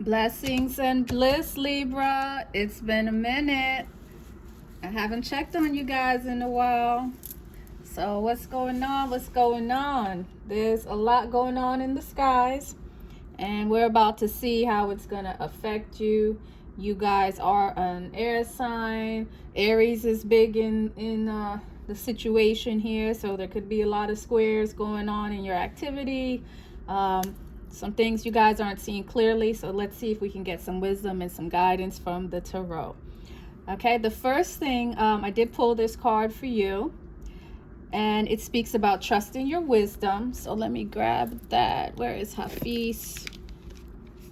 Blessings and bliss, Libra. It's been a minute. I haven't checked on you guys in a while. So what's going on? What's going on? There's a lot going on in the skies, and we're about to see how it's going to affect you. You guys are an air sign. Aries is big in the situation here, so there could be a lot of squares going on in your activity. Some things you guys aren't seeing clearly, so let's see if we can get some wisdom and some guidance from the tarot. Okay, the first thing, I did pull this card for you, and it speaks about trusting your wisdom. So let me grab that. Where is Hafiz?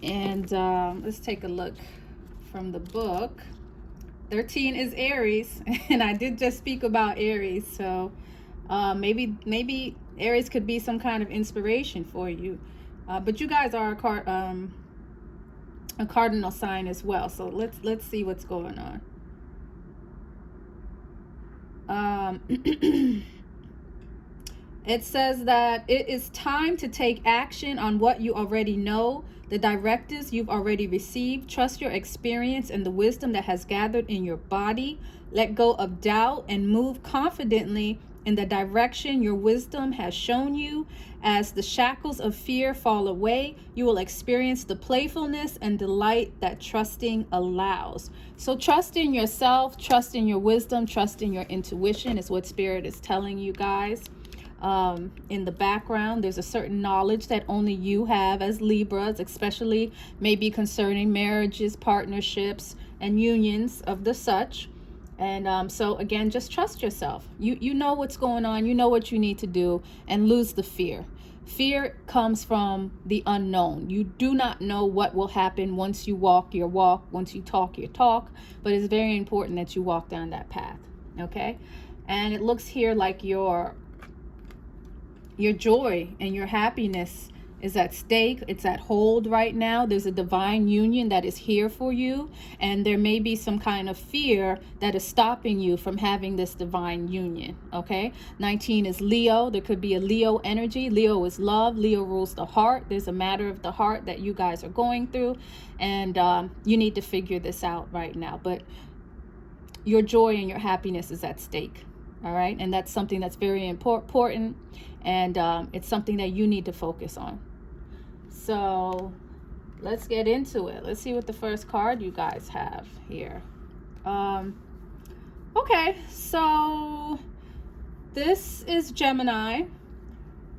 And let's take a look from the book. 13 is Aries, and I did just speak about Aries, so maybe Aries could be some kind of inspiration for you. But you guys are a cardinal sign as well, so let's see what's going on. It says that it is time to take action on what you already know, the directives you've already received. Trust your experience and the wisdom that has gathered in your body. Let go of doubt and move confidently in the direction your wisdom has shown you. As the shackles of fear fall away, you will experience the playfulness and delight that trusting allows. So trust in yourself, trust in your wisdom, trust in your intuition is what Spirit is telling you guys. In the background, there's a certain knowledge that only you have as Libras, especially maybe concerning marriages, partnerships, and unions of the such. And so again, just trust yourself. You know what's going on. You know what you need to do, and lose the fear. Fear comes from the unknown. You do not know what will happen once you walk your walk, once you talk your talk, but it's very important that you walk down that path. Okay. And it looks here like your joy and your happiness is at stake. It's at hold right now. There's a divine union that is here for you, and there may be some kind of fear that is stopping you from having this divine union. Okay, 19 is Leo. There could be a Leo energy. Leo is love. Leo rules the heart. There's a matter of the heart that you guys are going through, and you need to figure this out right now. But your joy and your happiness is at stake. All right, and that's something that's very important, and it's something that you need to focus on. So let's get into it. Let's see what the first card you guys have here. Okay, so this is Gemini.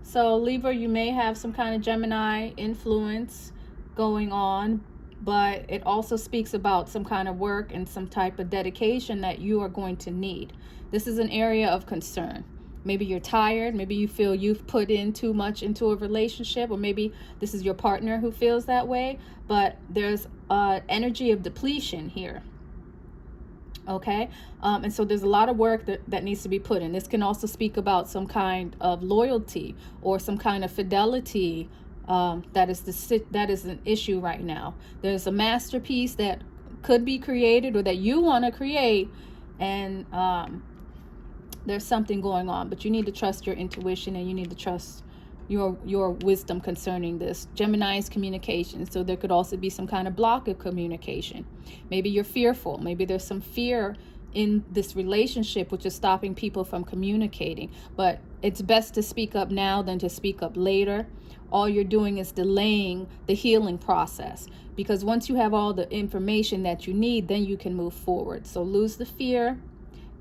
So Libra, you may have some kind of Gemini influence going on, but it also speaks about some kind of work and some type of dedication that you are going to need. This is an area of concern. Maybe you're tired. Maybe you feel you've put in too much into a relationship, or maybe this is your partner who feels that way, but there's energy of depletion here. Okay. And so there's a lot of work that needs to be put in. This can also speak about some kind of loyalty or some kind of fidelity. That is an issue right now. There's a masterpiece that could be created or that you want to create, and there's something going on, but you need to trust your intuition, and you need to trust your wisdom concerning this. Gemini is communication, so there could also be some kind of block of communication. Maybe you're fearful. Maybe there's some fear in this relationship which is stopping people from communicating, but it's best to speak up now than to speak up later. All you're doing is delaying the healing process, because once you have all the information that you need, then you can move forward. So lose the fear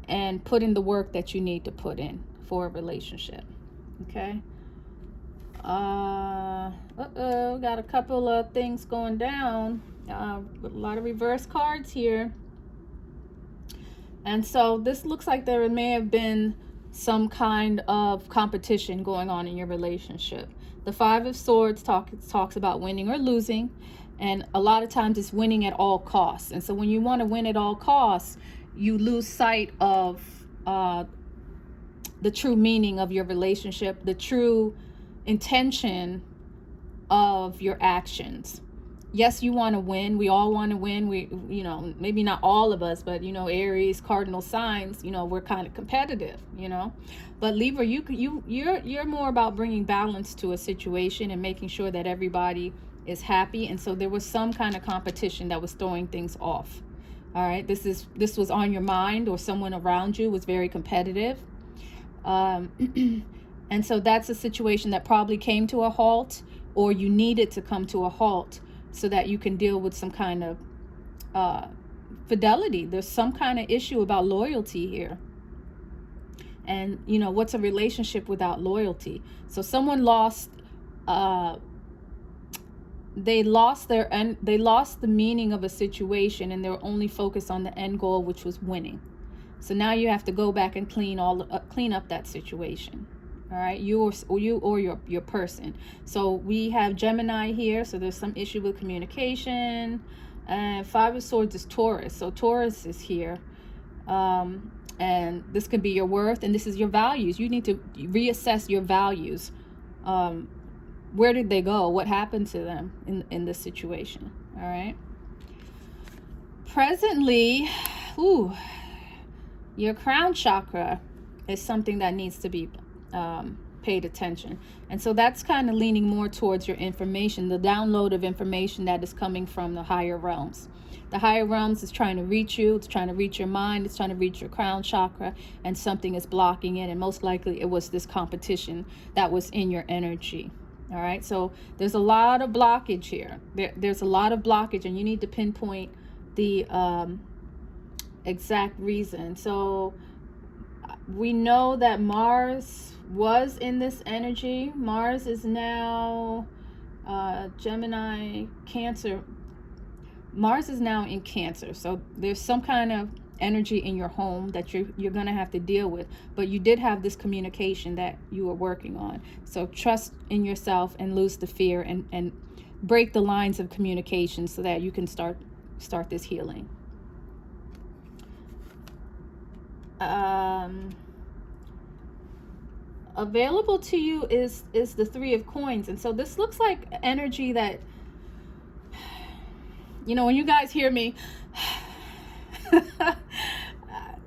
and put in the work that you need to put in for a relationship. Okay. Got a couple of things going down. A lot of reverse cards here. And so this looks like there may have been some kind of competition going on in your relationship. The 5 of Swords talks about winning or losing, and a lot of times it's winning at all costs. And so when you want to win at all costs, you lose sight of the true meaning of your relationship, the true intention of your actions. Yes, you want to win. We all want to win. Maybe not all of us, but Aries, cardinal signs, we're kind of competitive, But Libra, you're more about bringing balance to a situation and making sure that everybody is happy. And so there was some kind of competition that was throwing things off. All right, this was on your mind, or someone around you was very competitive. And so that's a situation that probably came to a halt, or you needed to come to a halt so that you can deal with some kind of fidelity. There's some kind of issue about loyalty here. And, you know, what's a relationship without loyalty? So someone lost, they lost the meaning of a situation, and they were only focused on the end goal, which was winning. So now you have to go back and clean up that situation. All right, you or your person. So we have Gemini here, so there's some issue with communication. And Five of Swords is Taurus, so Taurus is here. And this could be your worth, and this is your values. You need to reassess your values. Where did they go? What happened to them in this situation? All right. Presently, your crown chakra is something that needs to be paid attention. And so that's kind of leaning more towards your information, the download of information that is coming from the higher realms. The higher realms is trying to reach you. It's trying to reach your mind. It's trying to reach your crown chakra, and something is blocking it. And most likely it was this competition that was in your energy. All right. So there's a lot of blockage here. There's a lot of blockage, and you need to pinpoint the exact reason. So we know that Mars was in this energy. Mars is now Gemini, Cancer. Mars is now in Cancer. So there's some kind of energy in your home that you're going to have to deal with. But you did have this communication that you were working on. So trust in yourself and lose the fear, and break the lines of communication so that you can start this healing. Available to you is the Three of Coins. And so this looks like energy that, you know, when you guys hear me,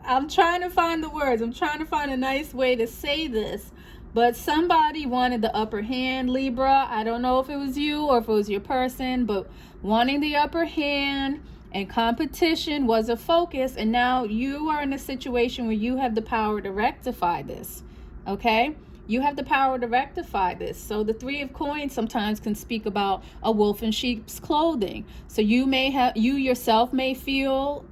I'm trying to find the words. I'm trying to find a nice way to say this. But somebody wanted the upper hand, Libra. I don't know if it was you or if it was your person, but wanting the upper hand, and competition was a focus. And now you are in a situation where you have the power to rectify this. Okay? You have the power to rectify this. So the Three of Coins sometimes can speak about a wolf in sheep's clothing. So you yourself may feel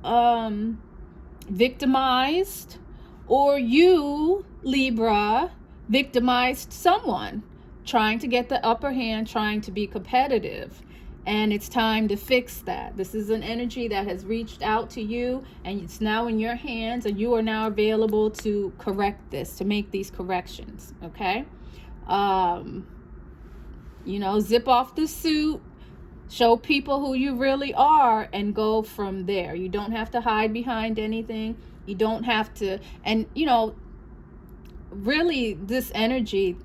victimized, or you, Libra, victimized someone trying to get the upper hand, trying to be competitive. And it's time to fix that. This is an energy that has reached out to you, and it's now in your hands, and you are now available to correct this, to make these corrections. Okay. You know, zip off the suit, show people who you really are, and go from there. You don't have to hide behind anything. You don't have to, and you know, really this energy,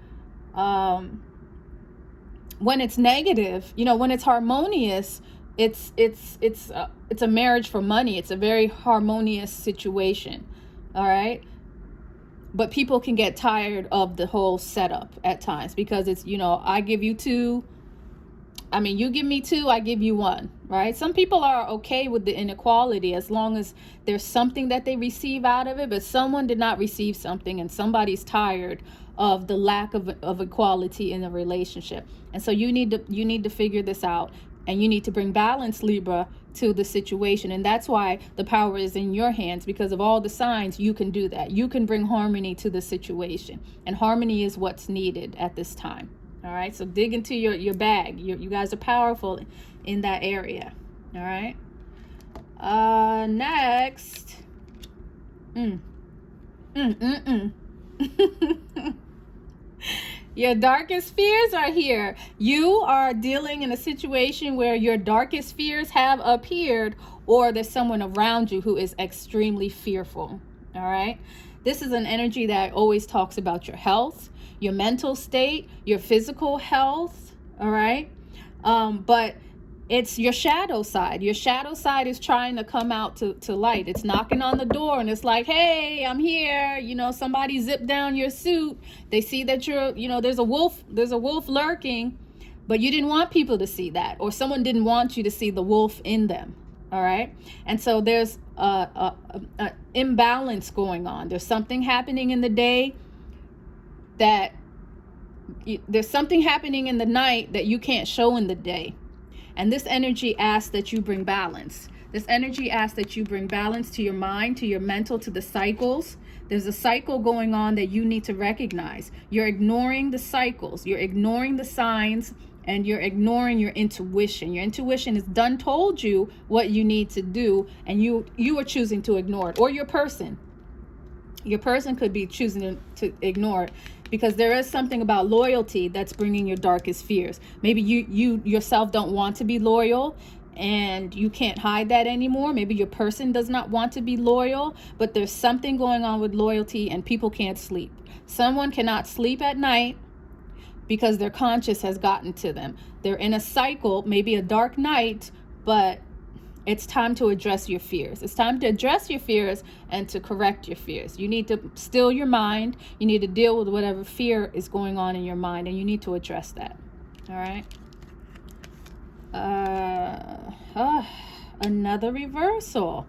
when it's negative, you know, when it's harmonious, it's a marriage for money. It's a very harmonious situation. All right. But people can get tired of the whole setup at times, because it's, you know, I give you two. I mean, you give me two, I give you one, right? Some people are okay with the inequality as long as there's something that they receive out of it, but someone did not receive something, and somebody's tired of the lack of equality in a relationship. And so you need to figure this out, and you need to bring balance, Libra, to the situation. And that's why the power is in your hands, because of all the signs. You can do that. You can bring harmony to the situation, and harmony is what's needed at this time. All right, so dig into your bag. You guys are powerful in that area. All right. Next. Your darkest fears are here. You are dealing in a situation where your darkest fears have appeared, or there's someone around you who is extremely fearful. All right. This is an energy that always talks about your health, your mental state, your physical health. All right. But it's your shadow side. Your shadow side is trying to come out to light. It's knocking on the door, and it's like, hey, I'm here. You know, somebody zipped down your suit. They see that you're, you know, there's a wolf lurking, But you didn't want people to see that, or someone didn't want you to see the wolf in them. All right. And so there's a imbalance going on. There's something happening in the day that there's something happening in the night that you can't show in the day. And this energy asks that you bring balance. This energy asks that you bring balance to your mind, to your mental, to the cycles. There's a cycle going on that you need to recognize. You're ignoring the cycles. You're ignoring the signs, and you're ignoring your intuition. Your intuition has done told you what you need to do, and you are choosing to ignore it. Or your person could be choosing to ignore it, because there is something about loyalty that's bringing your darkest fears. Maybe you yourself don't want to be loyal, and you can't hide that anymore. Maybe your person does not want to be loyal, but there's something going on with loyalty, and people can't sleep. Someone cannot sleep at night because their conscience has gotten to them. They're in a cycle, maybe a dark night, but it's time to address your fears. It's time to address your fears and to correct your fears. You need to still your mind. You need to deal with whatever fear is going on in your mind, and you need to address that. All right. Another reversal.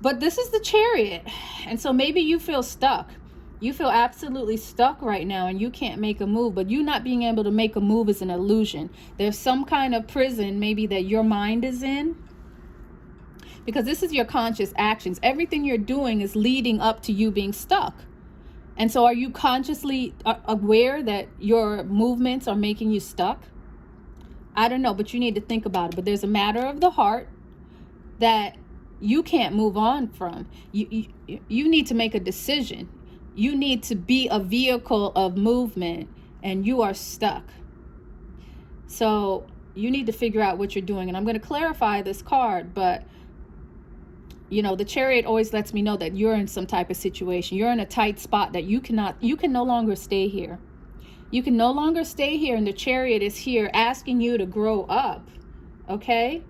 But this is the Chariot. And so maybe you feel stuck. You feel absolutely stuck right now, and you can't make a move. But you not being able to make a move is an illusion. There's some kind of prison maybe that your mind is in, because this is your conscious actions. Everything you're doing is leading up to you being stuck. And so are you consciously aware that your movements are making you stuck? I don't know, but you need to think about it. But there's a matter of the heart that you can't move on from. You need to make a decision. You need to be a vehicle of movement, and you are stuck. So you need to figure out what you're doing. And I'm going to clarify this card, but you know, the Chariot always lets me know that you're in some type of situation. You're in a tight spot that you can no longer stay here. You can no longer stay here, and the Chariot is here asking you to grow up. Okay?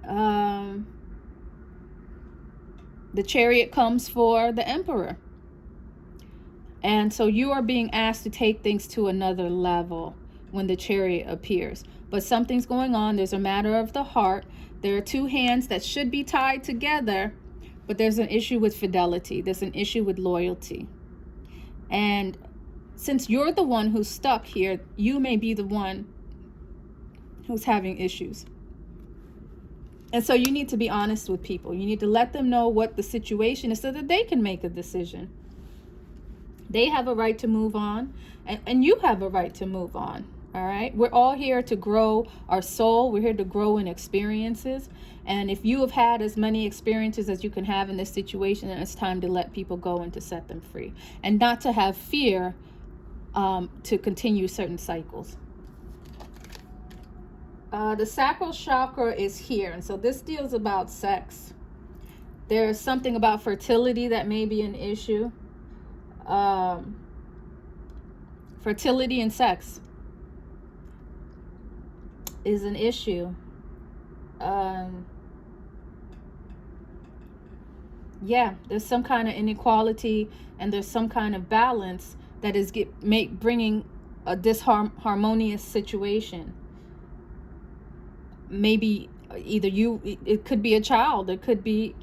The Chariot comes for the Emperor. And so you are being asked to take things to another level when the Chariot appears. But something's going on. There's a matter of the heart. There are two hands that should be tied together, but there's an issue with fidelity. There's an issue with loyalty. And since you're the one who's stuck here, you may be the one who's having issues. And so you need to be honest with people. You need to let them know what the situation is so that they can make a decision. They have a right to move on, and you have a right to move on. All right. We're all here to grow our soul. We're here to grow in experiences. And if you have had as many experiences as you can have in this situation, then it's time to let people go and to set them free, and not to have fear to continue certain cycles. The sacral chakra is here. And so this deals about sex. There's something about fertility that may be an issue. Fertility and sex is an issue. Yeah, there's some kind of inequality, and there's some kind of balance that is bringing a disharmonious situation. Maybe either it could be a child, it could be,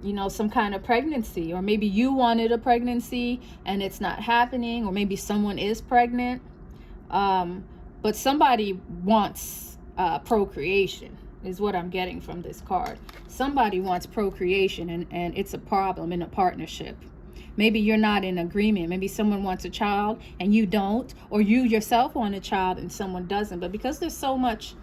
you know, some kind of pregnancy, or maybe you wanted a pregnancy and it's not happening, or maybe someone is pregnant, but somebody wants procreation is what I'm getting from this card. Somebody wants procreation, and it's a problem in a partnership. Maybe you're not in agreement. Maybe someone wants a child and you don't, or you yourself want a child and someone doesn't. But because there's so much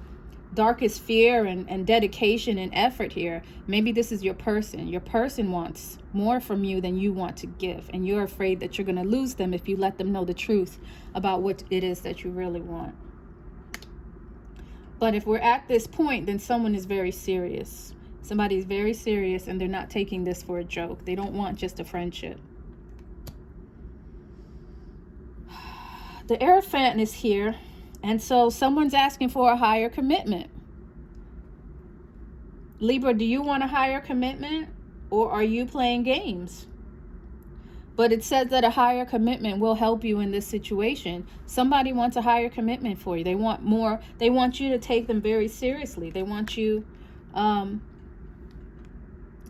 darkest fear and dedication and effort here, maybe this is your person. Your person wants more from you than you want to give, and you're afraid that you're going to lose them if you let them know the truth about what it is that you really want. But if we're at this point, then someone is very serious. Somebody's very serious, and they're not taking this for a joke. They don't want just a friendship. The Hierophant is here. And so someone's asking for a higher commitment. Libra, do you want a higher commitment, or are you playing games? But it says that a higher commitment will help you in this situation. Somebody wants a higher commitment for you. They want more. They want you to take them very seriously. They want you,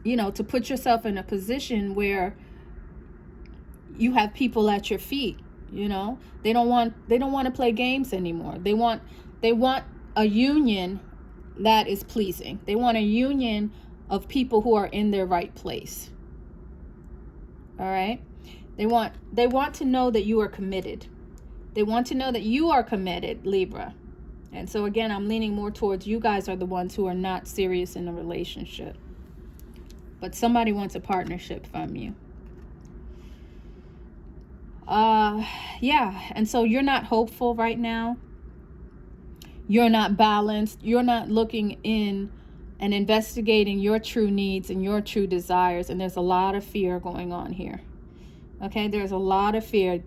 you know, to put yourself in a position where you have people at your feet. You know, they don't want to play games anymore. They want a union that is pleasing. They want a union of people who are in their right place. All right? They want to know that you are committed. They want to know that you are committed, Libra. And so again, I'm leaning more towards you guys are the ones who are not serious in a relationship. But somebody wants a partnership from you. Yeah, and so you're not hopeful right now. You're not balanced. You're not looking in and investigating your true needs and your true desires. And there's a lot of fear going on here. Okay, there's a lot of fear.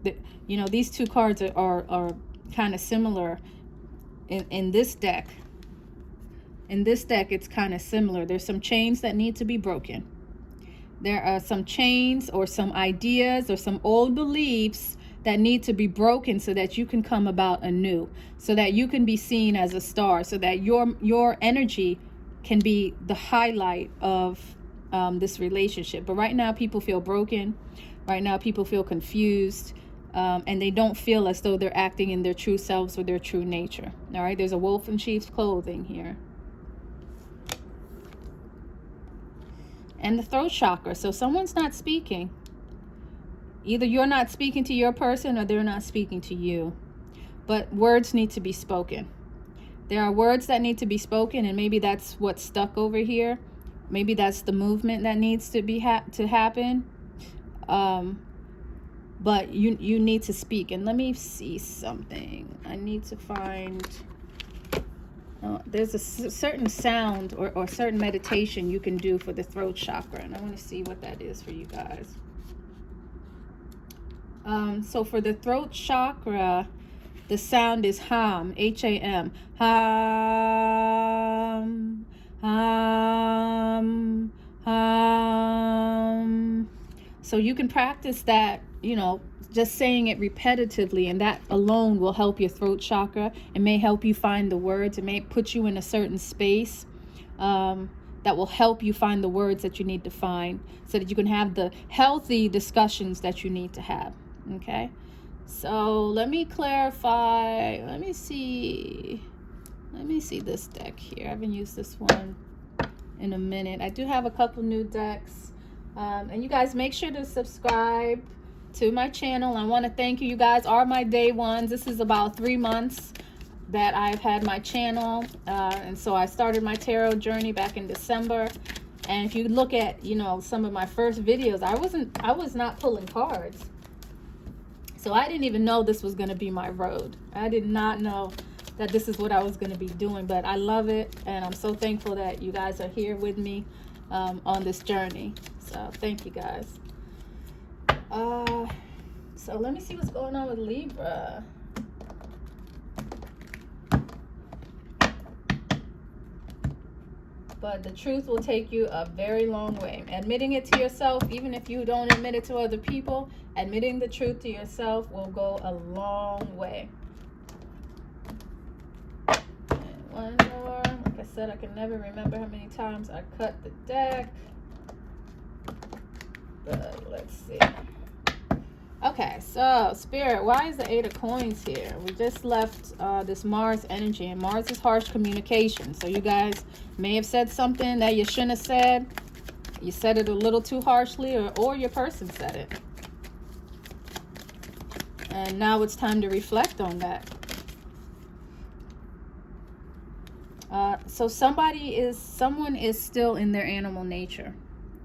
You know, these two cards are kind of similar in this deck. In this deck, it's kind of similar. There's some chains that need to be broken. There are some chains or some ideas or some old beliefs that need to be broken so that you can come about anew, so that you can be seen as a star, so that your energy can be the highlight of this relationship. But right now, people feel broken. Right now, people feel confused, and they don't feel as though they're acting in their true selves or their true nature. All right, there's a wolf in sheep's clothing here. And the throat chakra. So someone's not speaking. Either you're not speaking to your person or they're not speaking to you. But words need to be spoken. There are words that need to be spoken, and maybe that's what's stuck over here. Maybe that's the movement that needs to be to happen. But you need to speak. And let me see something. I need to find... there's a certain sound or certain meditation you can do for the throat chakra, and I want to see what that is for you guys. So for the throat chakra, the sound is hum, H-A-M, hum, hum, hum. So you can practice that, you know, just saying it repetitively, and that alone will help your throat chakra. It may help you find the words. It may put you in a certain space that will help you find the words that you need to find so that you can have the healthy discussions that you need to have. Okay, so let me clarify. Let me see this deck here. I haven't used this one in a minute. I do have a couple new decks, and you guys make sure to subscribe to my channel. I want to thank you. You guys are my day ones. This is about 3 months that I've had my channel, and so I started my tarot journey back in December. And if you look at, you know, some of my first videos, I was not pulling cards. So I didn't even know this was going to be my road. I did not know that this is what I was going to be doing, but I love it, and I'm so thankful that you guys are here with me on this journey. So thank you guys. So let me see what's going on with Libra. But the truth will take you a very long way. Admitting it to yourself, even if you don't admit it to other people, admitting the truth to yourself will go a long way. And one more. Like I said, I can never remember how many times I cut the deck. But let's see. Okay, so Spirit, why is the 8 of Coins here? We just left this Mars energy, and Mars is harsh communication. So you guys may have said something that you shouldn't have said. You said it a little too harshly, or your person said it. And now it's time to reflect on that. So someone is still in their animal nature.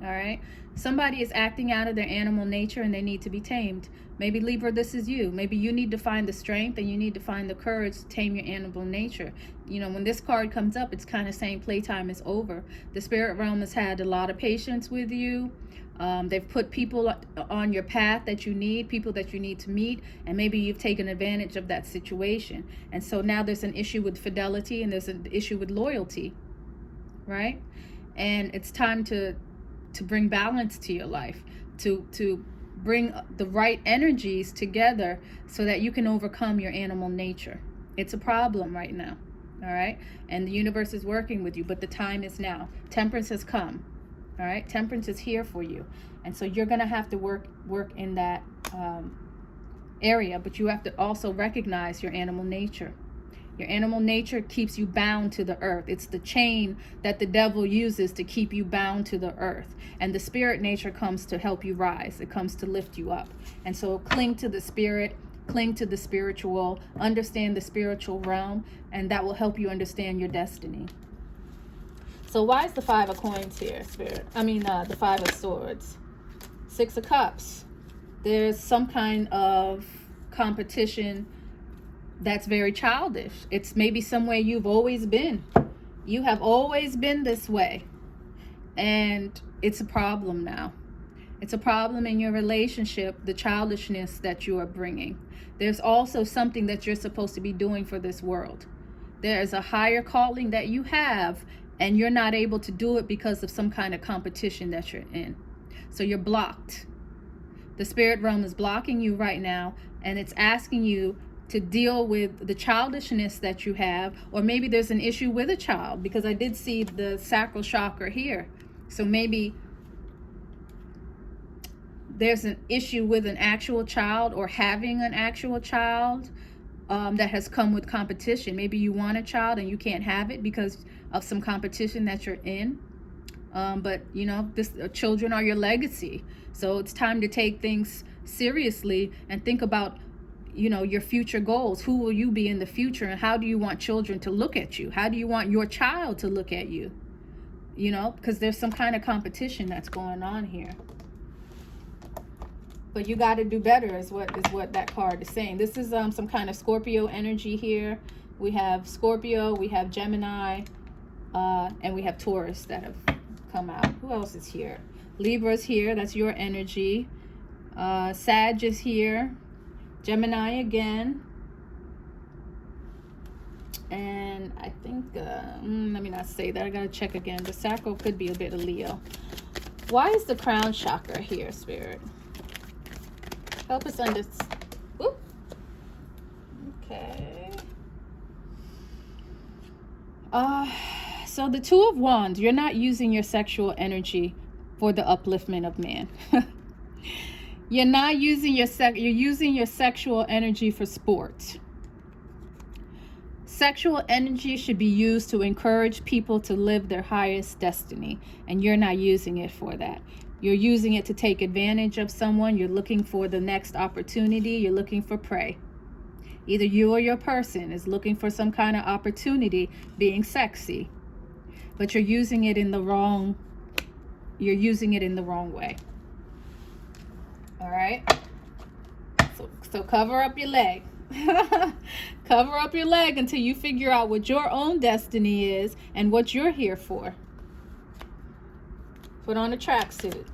All right. Somebody is acting out of their animal nature and they need to be tamed. Maybe Libra, this is you. Maybe you need to find the strength and you need to find the courage to tame your animal nature. You know, when this card comes up, it's kind of saying playtime is over. The spirit realm has had a lot of patience with you. They've put people on your path that you need, people that you need to meet, and maybe you've taken advantage of that situation. And so now there's an issue with fidelity and there's an issue with loyalty, right? And it's time to bring balance to your life, to bring the right energies together so that you can overcome your animal nature. It's a problem right now. All right. And the universe is working with you, but the time is now. Temperance has come. All right. Temperance is here for you. And so you're going to have to work in that area, but you have to also recognize your animal nature. Your animal nature keeps you bound to the earth. It's the chain that the devil uses to keep you bound to the earth. And the spirit nature comes to help you rise. It comes to lift you up. And so cling to the spirit, cling to the spiritual, understand the spiritual realm, and that will help you understand your destiny. So why is the 5 of coins here, Spirit? The 5 of swords. 6 of cups. There's some kind of competition that's very childish. It's maybe some way you've always been. You have always been this way. And it's a problem now. It's a problem in your relationship, the childishness that you are bringing. There's also something that you're supposed to be doing for this world. There is a higher calling that you have, and you're not able to do it because of some kind of competition that you're in. So you're blocked. The spirit realm is blocking you right now, and it's asking you to deal with the childishness that you have, or maybe there's an issue with a child, because I did see the sacral chakra here. So maybe there's an issue with an actual child, or having an actual child that has come with competition. Maybe you want a child and you can't have it because of some competition that you're in. But you know, children are your legacy. So it's time to take things seriously and think about, you know, your future goals. Who will you be in the future, and how do you want children to look at you? How do you want your child to look at you? You know, because there's some kind of competition that's going on here. But you got to do better is what that card is saying. This is some kind of Scorpio energy here. We have Scorpio, we have Gemini, and we have Taurus that have come out. Who else is here? Libra's here. That's your energy. Sag is here. Gemini again. And I think, let me not say that. I got to check again. The sacral could be a bit of Leo. Why is the crown chakra here, Spirit? Help us understand. Okay. So the 2 of Wands, you're not using your sexual energy for the upliftment of man. You're not using you're using your sexual energy for sport. Sexual energy should be used to encourage people to live their highest destiny, and you're not using it for that. You're using it to take advantage of someone. You're looking for the next opportunity. You're looking for prey. Either you or your person is looking for some kind of opportunity, being sexy, but you're using it in the wrong way. All right. So cover up your leg. Cover up your leg until you figure out what your own destiny is and what you're here for. Put on a tracksuit.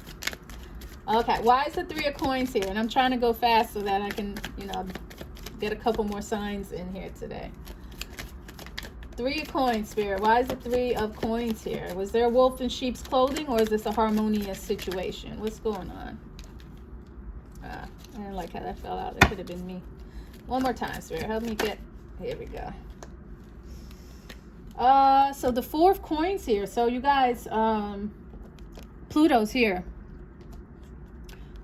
Okay, why is the 3 of coins here? And I'm trying to go fast so that I can, you know, get a couple more signs in here today. 3 of coins, Spirit. Why is the 3 of coins here? Was there a wolf in sheep's clothing, or is this a harmonious situation? What's going on? I didn't like how that fell out. It could have been me. One more time, Spirit. Help me get... Here we go. So the 4 of coins here. So you guys, Pluto's here.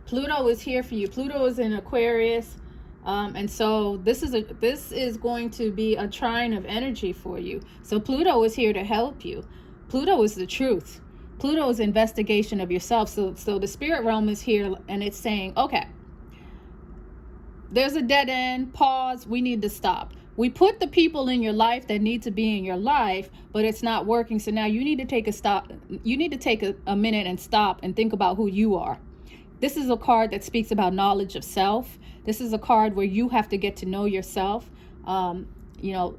Pluto is here for you. Pluto is in Aquarius. And so this is going to be a trine of energy for you. So Pluto is here to help you. Pluto is the truth. Pluto is investigation of yourself. So the spirit realm is here, and it's saying, okay, there's a dead end. Pause. We need to stop. We put the people in your life that need to be in your life, but it's not working. So now you need to take a stop. You need to take a minute and stop and think about who you are. This is a card that speaks about knowledge of self. This is a card where you have to get to know yourself. You know,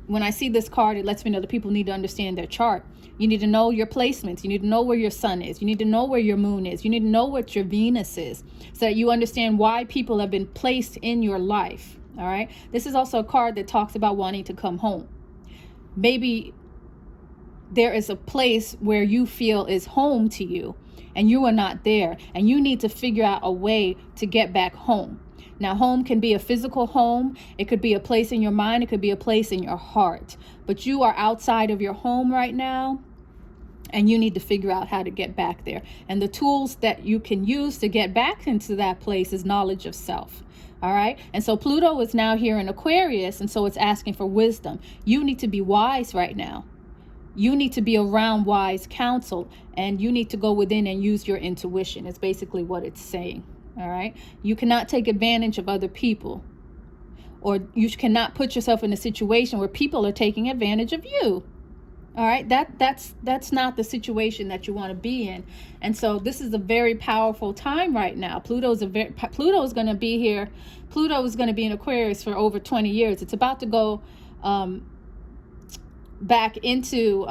when I see this card, it lets me know that people need to understand their chart. You need to know your placements. You need to know where your sun is. You need to know where your moon is. You need to know what your Venus is, so that you understand why people have been placed in your life. All right. This is also a card that talks about wanting to come home. Maybe there is a place where you feel is home to you, and you are not there, and you need to figure out a way to get back home. Now, home can be a physical home. It could be a place in your mind. It could be a place in your heart. But you are outside of your home right now, and you need to figure out how to get back there. And the tools that you can use to get back into that place is knowledge of self. All right. And so Pluto is now here in Aquarius, and so it's asking for wisdom. You need to be wise right now. You need to be around wise counsel, and you need to go within and use your intuition. It's basically what it's saying. All right. You cannot take advantage of other people, or you cannot put yourself in a situation where people are taking advantage of you. All right. That's not the situation that you want to be in. And so this is a very powerful time right now. Pluto is going to be here. Pluto is going to be in Aquarius for over 20 years. It's about to go back into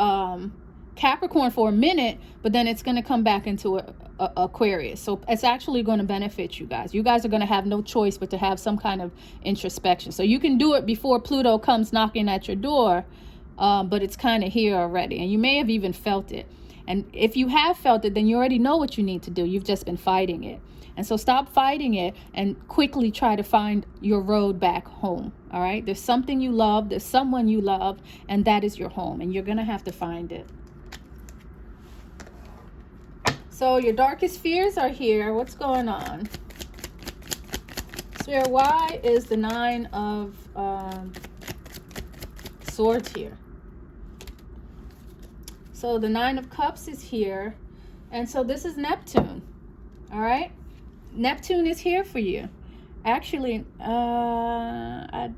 Capricorn for a minute, but then it's going to come back into Aquarius. So it's actually going to benefit you guys. You guys are going to have no choice but to have some kind of introspection. So you can do it before Pluto comes knocking at your door, but it's kind of here already, and you may have even felt it. And if you have felt it, then you already know what you need to do. You've just been fighting it. And so stop fighting it and quickly try to find your road back home. All right. There's something you love. There's someone you love. And that is your home. And you're going to have to find it. So your darkest fears are here. What's going on? So why is the 9 of Swords here? So the 9 of Cups is here. And so this is Neptune. All right. Neptune is here for you. Actually, I'm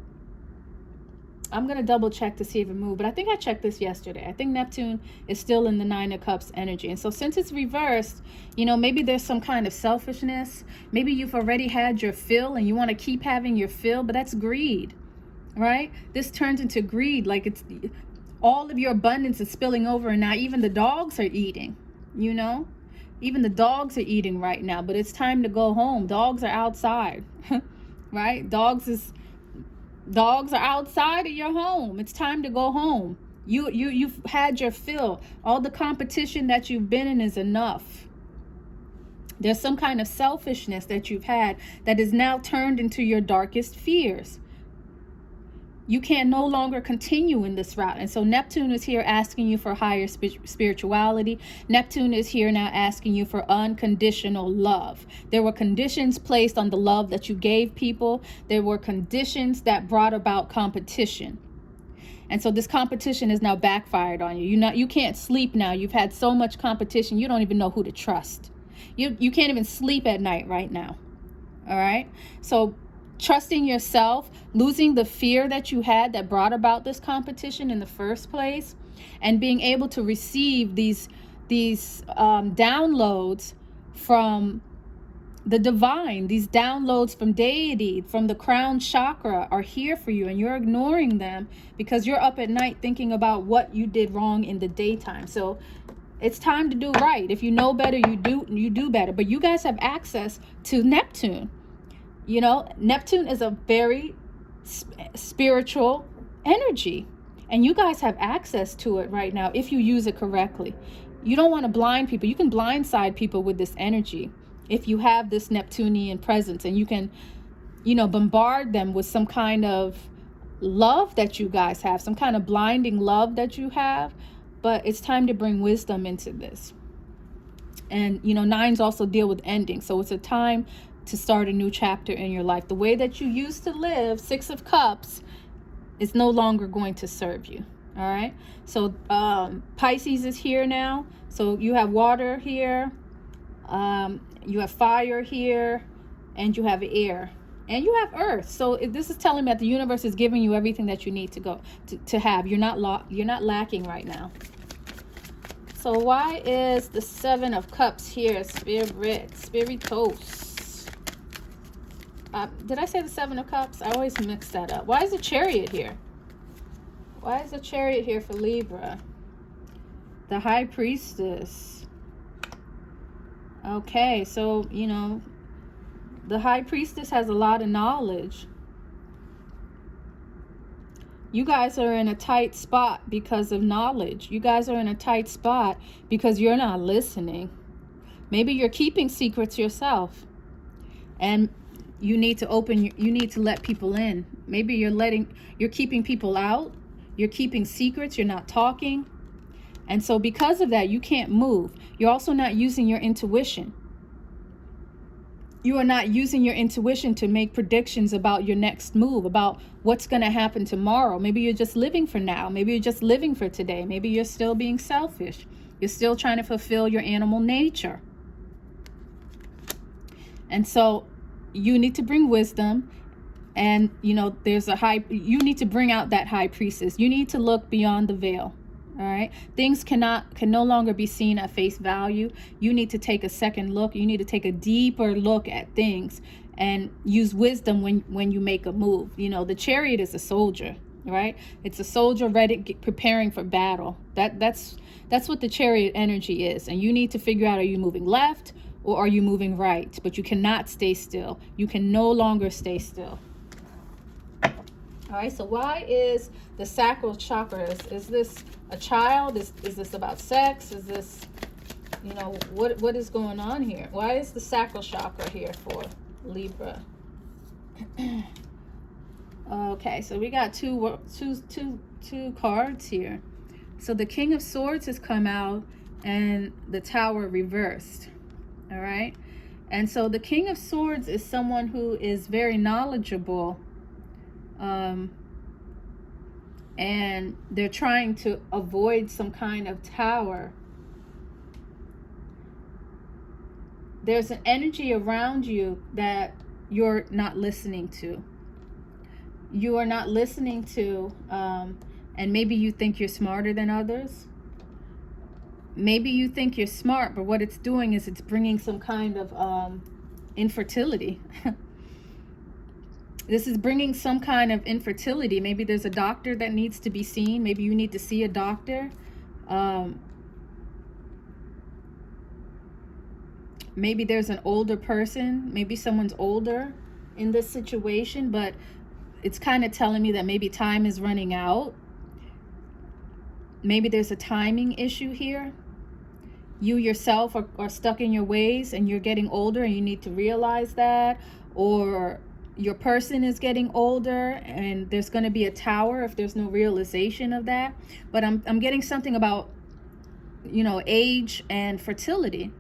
going to double check to see if it moved, but I think I checked this yesterday. I think Neptune is still in the 9 of Cups energy. And so since it's reversed, you know, maybe there's some kind of selfishness. Maybe you've already had your fill and you want to keep having your fill, but that's greed, right? This turns into greed. Like it's all of your abundance is spilling over, and now even the dogs are eating, you know? Even the dogs are eating right now, but it's time to go home. Dogs are outside, right? Dogs are outside of your home. It's time to go home. You've had your fill. All the competition that you've been in is enough. There's some kind of selfishness that you've had that is now turned into your darkest fears. You can no longer continue in this route. And so Neptune is here asking you for higher spirituality. Neptune is here now asking you for unconditional love. There were conditions placed on the love that you gave people. There were conditions that brought about competition. And so this competition is now backfired on you. You can't sleep now. You've had so much competition. You don't even know who to trust. You can't even sleep at night right now. All right. So trusting yourself, losing the fear that you had that brought about this competition in the first place, and being able to receive these downloads from the divine, these downloads from deity, from the crown chakra are here for you, and you're ignoring them because you're up at night thinking about what you did wrong in the daytime. So it's time to do right. If you know better, you do better. But you guys have access to Neptune. You know, Neptune is a very spiritual energy, and you guys have access to it right now if you use it correctly. You don't want to blind people. You can blindside people with this energy if you have this Neptunian presence, and you can, you know, bombard them with some kind of love that you guys have, some kind of blinding love that you have. But it's time to bring wisdom into this. And, you know, 9s also deal with endings. So it's a time to start a new chapter in your life. The way that you used to live, 6 of Cups, is no longer going to serve you. All right. So Pisces is here now. So you have water here. You have fire here, and you have air, and you have earth. So this is telling me that the universe is giving you everything that you need to have. You're not lacking right now. So why is the 7 of Cups here, Spiritos? Did I say the 7 of Cups? I always mix that up. Why is the Chariot here? Why is the Chariot here for Libra? The High Priestess. Okay, so, you know, the High Priestess has a lot of knowledge. You guys are in a tight spot because of knowledge. You guys are in a tight spot because you're not listening. Maybe you're keeping secrets yourself, and you need to you need to let people in. Maybe you're keeping people out, you're keeping secrets, you're not talking. And so because of that, you can't move. You're also not using your intuition. You are not using your intuition to make predictions about your next move, about what's going to happen tomorrow. Maybe you're just living for now. Maybe you're just living for today. Maybe you're still being selfish. You're still trying to fulfill your animal nature. And so you need to bring wisdom. And, you know, you need to bring out that high priestess. You need to look beyond the veil. All right. Things can no longer be seen at face value. You need to take a second look. You need to take a deeper look at things and use wisdom when you make a move. You know, the Chariot is a soldier, right? It's a soldier ready, preparing for battle. That's what the Chariot energy is. And you need to figure out, are you moving left or are you moving right? But you cannot stay still. You can no longer stay still. All right, so why is the sacral chakra? Is this a child? Is this about sex? Is this, you know, what is going on here? Why is the sacral chakra here for Libra? Okay, so we got two cards here. So the King of Swords has come out and the Tower reversed. All right, and so the King of Swords is someone who is very knowledgeable. And they're trying to avoid some kind of tower. There's an energy around you that you're not listening to. You are not listening to, and maybe you think you're smarter than others. Maybe you think you're smart, but what it's doing is it's bringing some kind of infertility. This is bringing some kind of infertility. Maybe there's a doctor that needs to be seen. Maybe you need to see a doctor. Maybe there's an older person. Maybe someone's older in this situation, but it's kind of telling me that maybe time is running out. Maybe there's a timing issue here. You yourself are stuck in your ways and you're getting older and you need to realize that. Or your person is getting older and there's going to be a tower if there's no realization of that. But I'm getting something about, you know, age and fertility.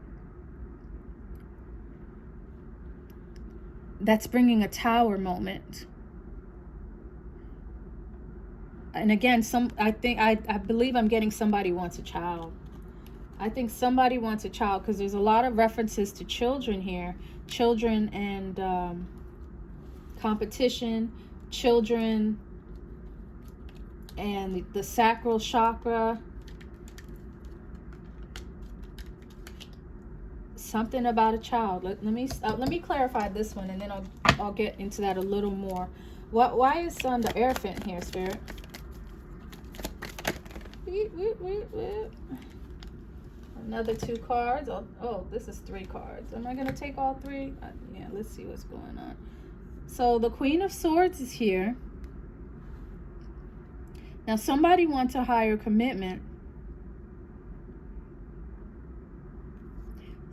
That's bringing a tower moment. And again, I believe I'm getting somebody wants a child. I think somebody wants a child because there's a lot of references to children here. Children and competition, children, and the sacral chakra. Something about a child. Let me clarify this one, and then I'll get into that a little more. Why is the Hierophant here, Spirit? Another 2 cards. Oh, this is 3 cards. Am I gonna take all 3? Yeah, let's see what's going on. So the Queen of Swords is here. Now somebody wants a higher commitment.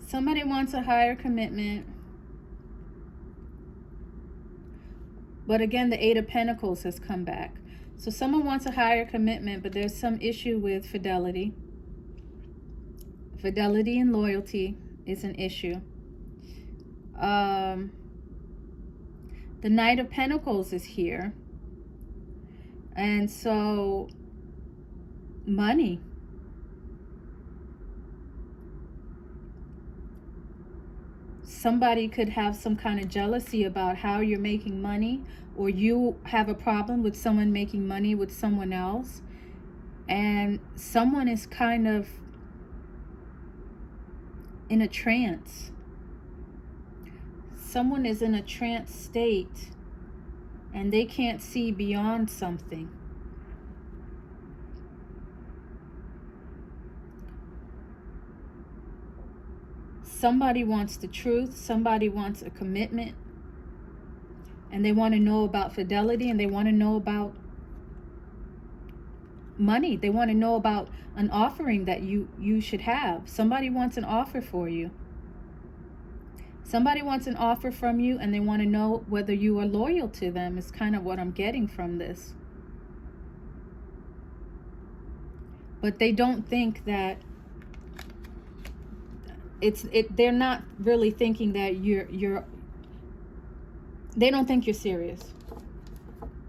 Somebody wants a higher commitment. But again, the 8 of Pentacles has come back. So someone wants a higher commitment, but there's some issue with fidelity. Fidelity and loyalty is an issue. The Knight of Pentacles is here. And so, money. Somebody could have some kind of jealousy about how you're making money, or you have a problem with someone making money with someone else. And someone is kind of in a trance. Someone is in a trance state and they can't see beyond something. Somebody wants the truth. Somebody wants a commitment. And they want to know about fidelity, and they want to know about money. They want to know about an offering that you should have. Somebody wants an offer for you. Somebody wants an offer from you and they want to know whether you are loyal to them, is kind of what I'm getting from this. But they don't think that they're not really thinking that they don't think you're serious.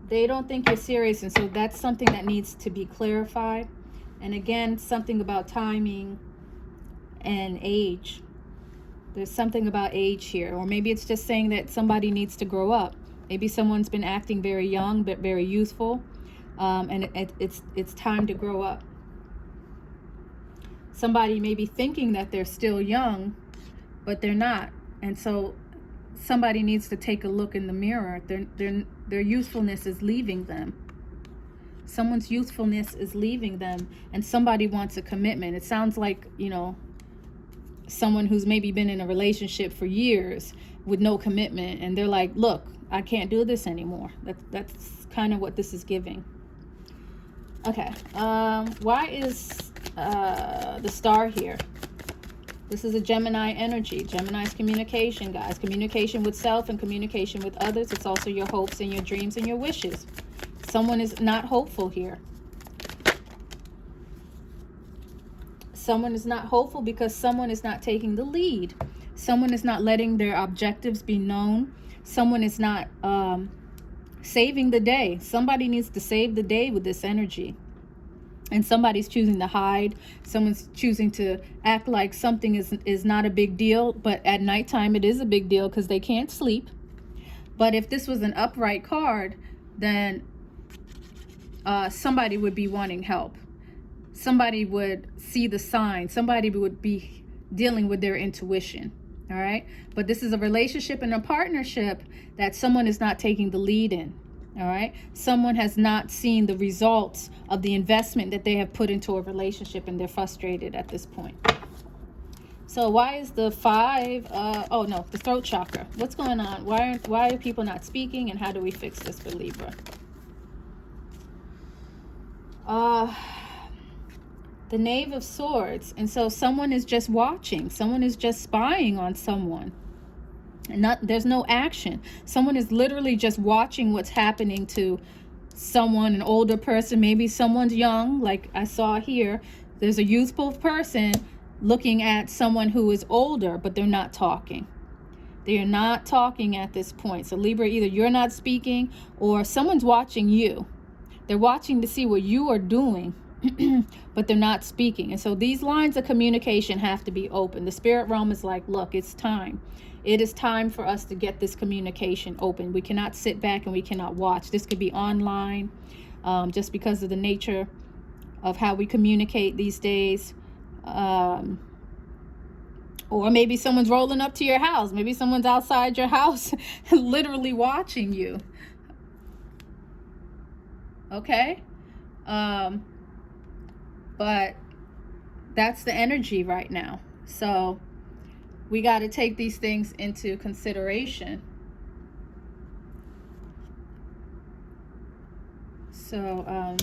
They don't think you're serious, and so that's something that needs to be clarified. And again, something about timing and age. There's something about age here, or maybe it's just saying that somebody needs to grow up. Maybe someone's been acting very young but very youthful, and it's time to grow up. Somebody may be thinking that they're still young, but they're not, and so somebody needs to take a look in the mirror. Their youthfulness is leaving them. Someone's youthfulness is leaving them, and somebody wants a commitment. It sounds like, you know, someone who's maybe been in a relationship for years with no commitment, and they're like, look, I can't do this anymore. That's kind of what this is giving. Okay, why is the star here? This is a Gemini energy. Gemini's communication, guys. Communication with self and communication with others. It's also your hopes and your dreams and your wishes. Someone is not hopeful here. Someone is not hopeful because someone is not taking the lead. Someone is not letting their objectives be known. Someone is not saving the day. Somebody needs to save the day with this energy. And somebody's choosing to hide. Someone's choosing to act like something is not a big deal, but at nighttime it is a big deal because they can't sleep. But if this was an upright card, then somebody would be wanting help. Somebody would see the signs. Somebody would be dealing with their intuition. All right. But this is a relationship and a partnership that someone is not taking the lead in. All right. Someone has not seen the results of the investment that they have put into a relationship, and they're frustrated at this point. So why is the 5? Oh no, the throat chakra. What's going on? Why are people not speaking, and how do we fix this for Libra? The Knave of Swords. And so someone is just watching. Someone is just spying on someone. And there's no action. Someone is literally just watching what's happening to someone, an older person. Maybe someone's young, like I saw here. There's a youthful person looking at someone who is older, but they're not talking. They are not talking at this point. So Libra, either you're not speaking or someone's watching you. They're watching to see what you are doing, but they're not speaking. And so these lines of communication have to be open. The spirit realm is like, look, it's time. It is time for us to get this communication open. We cannot sit back and we cannot watch. This could be online, just because of the nature of how we communicate these days. Or maybe someone's rolling up to your house. Maybe someone's outside your house literally watching you. Okay? But that's the energy right now. So we got to take these things into consideration. So,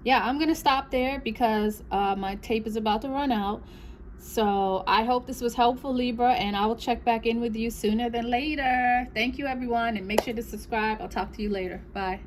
yeah, I'm going to stop there because my tape is about to run out. So I hope this was helpful, Libra, and I will check back in with you sooner than later. Thank you, everyone, and make sure to subscribe. I'll talk to you later. Bye.